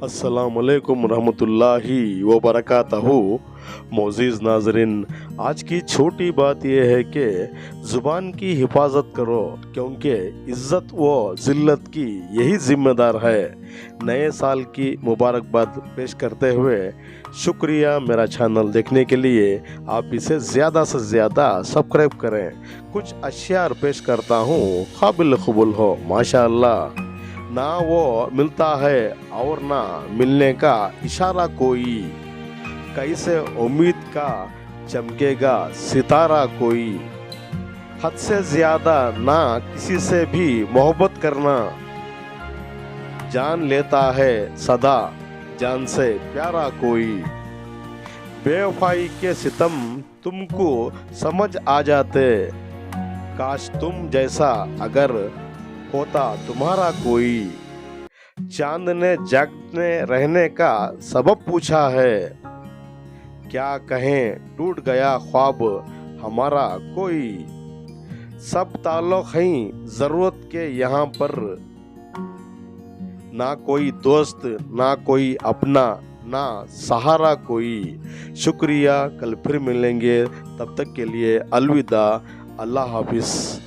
अस्सलामुअलैकुम रहमतुल्लाहि व बरकातहू। मोअज़्ज़िज़ नाज़रीन, आज की छोटी बात यह है कि ज़ुबान की हिफाजत करो, क्योंकि इज़्ज़त व ज़िल्लत की यही ज़िम्मेदार है। नए साल की मुबारकबाद पेश करते हुए शुक्रिया मेरा चैनल देखने के लिए। आप इसे ज़्यादा से ज़्यादा सब्सक्राइब करें। कुछ अशियार पेश करता हूँ, काबिल कबूल हो माशाअल्लाह। ना वो मिलता है और ना मिलने का इशारा कोई, कैसे उम्मीद का चमकेगा सितारा कोई। हद से ज्यादा ना किसी से भी मोहब्बत करना, जान लेता है सदा जान से प्यारा कोई। बेवफाई के सितम तुमको समझ आ जाते, काश तुम जैसा अगर होता तुम्हारा कोई। चांद ने जागने रहने का सबब पूछा है, क्या कहें टूट गया ख्वाब हमारा कोई। सब ताल्लुक हैं जरूरत के यहाँ पर, ना कोई दोस्त ना कोई अपना ना सहारा कोई। शुक्रिया, कल फिर मिलेंगे, तब तक के लिए अलविदा, अल्लाह हाफिज।